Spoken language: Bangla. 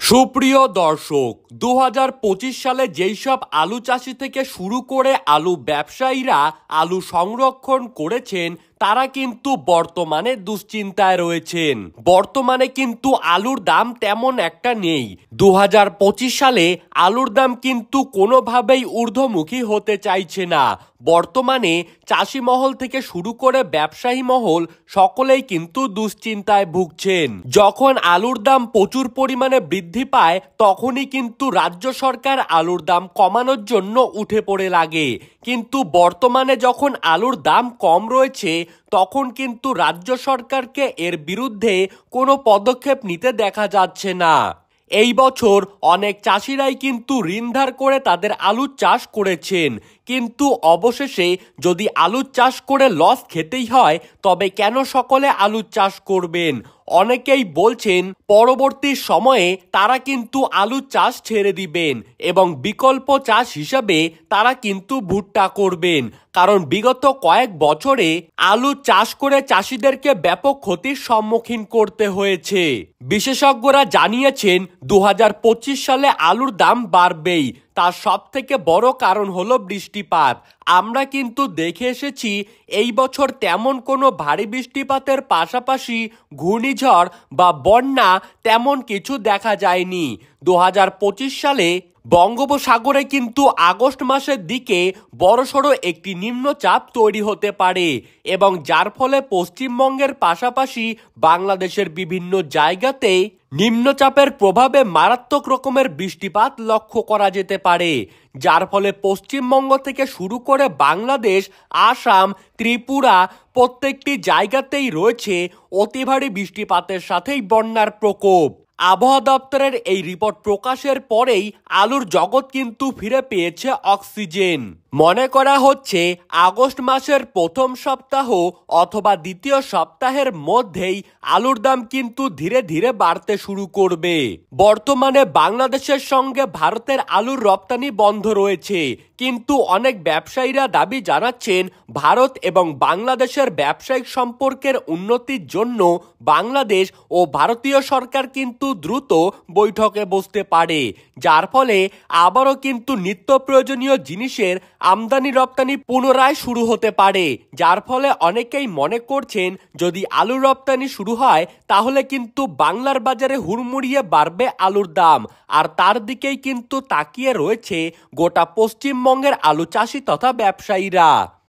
সুপ্রিয় দর্শক, 2025 সালে যেই সব আলু চাষি থেকে শুরু করে আলু ব্যবসায়ীরা আলু সংরক্ষণ করেছেন তারা কিন্তু বর্তমানে দুশ্চিন্তায় রয়েছেন। বর্তমানে কিন্তু আলুর দাম তেমন একটা নেই। 2025 সালে আলুর দাম কিন্তু কোনোভাবেই ঊর্ধ্বমুখী হতে চাইছে না। বর্তমানে চাষি মহল থেকে শুরু করে ব্যবসায়ী মহল সকলেই কিন্তু দুশ্চিন্তায় ভুগছেন। যখন আলুর দাম প্রচুর পরিমাণে বৃদ্ধি পায় তখনই কিন্তু রাজ্য সরকার আলুর দাম কমানোর জন্য উঠে পড়ে লাগে, কিন্তু বর্তমানে যখন আলুর দাম কম রয়েছে তখন কিন্তু রাজ্য সরকারকে এর বিরুদ্ধে কোনো পদক্ষেপ নিতে দেখা যাচ্ছে না। এই বছর অনেক চাষিরাই কিন্তু ঋণ ধার করে তাদের আলুর চাষ করেছেন, কিন্তু অবশেষে যদি আলুর চাষ করে লস খেতেই হয় তবে কেন সকলে আলুর চাষ করবেন? অনেকেই বলছেন পরবর্তী সময়ে তারা কিন্তু আলু চাষ ছেড়ে দিবেন এবং বিকল্প চাষ হিসাবে তারা কিন্তু ভুট্টা করবেন, কারণ বিগত কয়েক বছরে আলু চাষ করে চাষিদেরকে ব্যাপক ক্ষতির সম্মুখীন করতে হয়েছে। বিশেষজ্ঞরা জানিয়েছেন 2025 সালে আলুর দাম বাড়বেই। তার সব থেকে বড় কারণ হলো বৃষ্টিপাত। আমরা কিন্তু দেখে এসেছি এই বছর তেমন কোনো ভারী বৃষ্টিপাতের পাশাপাশি ঘূর্ণিঝড় বা বন্যা তেমন কিছু দেখা যায়নি। 2025 সালে বঙ্গোপসাগরে কিন্তু আগস্ট মাসের দিকে বড়সড় একটি নিম্নচাপ তৈরি হতে পারে এবং যার ফলে পশ্চিমবঙ্গের পাশাপাশি বাংলাদেশের বিভিন্ন জায়গাতে নিম্নচাপের প্রভাবে মারাত্মক রকমের বৃষ্টিপাত লক্ষ্য করা যেতে পারে, যার ফলে পশ্চিমবঙ্গ থেকে শুরু করে বাংলাদেশ, আসাম, ত্রিপুরা প্রত্যেকটি জায়গাতেই রয়েছে অতি ভারী বৃষ্টিপাতের সাথেই বন্যার প্রকোপ। আবহাওয়া দপ্তরের এই রিপোর্ট প্রকাশের পরেই আলুর জগৎ কিন্তু ফিরে পেয়েছে অক্সিজেন। মনে করা হচ্ছে আগস্ট মাসের প্রথম সপ্তাহ অথবা দ্বিতীয় সপ্তাহের মধ্যেই আলুর দাম কিন্তু ধীরে ধীরে বাড়তে শুরু করবে। বর্তমানে বাংলাদেশের সঙ্গে ভারতের আলুর রপ্তানি বন্ধ রয়েছে, কিন্তু অনেক ব্যবসায়ীরা দাবি জানাচ্ছেন ভারত এবং বাংলাদেশের ব্যবসায়িক সম্পর্কের উন্নতির জন্য বাংলাদেশ ও ভারতীয় সরকার কিন্তু দ্রুত বৈঠকে বসতে পারে, যার ফলে আবারও কিন্তু নিত্য প্রয়োজনীয় জিনিসের আমদানি রপ্তানি পুনরায় শুরু হতে পারে। যার ফলে অনেকেই মনে করছেন যদি আলু রপ্তানি শুরু হয় তাহলে কিন্তু বাংলার বাজারে হুড়মুড়িয়ে বাড়বে আলুর দাম, আর তার দিকেই কিন্তু তাকিয়ে রয়েছে গোটা পশ্চিমবঙ্গের আলু চাষি তথা ব্যবসায়ীরা।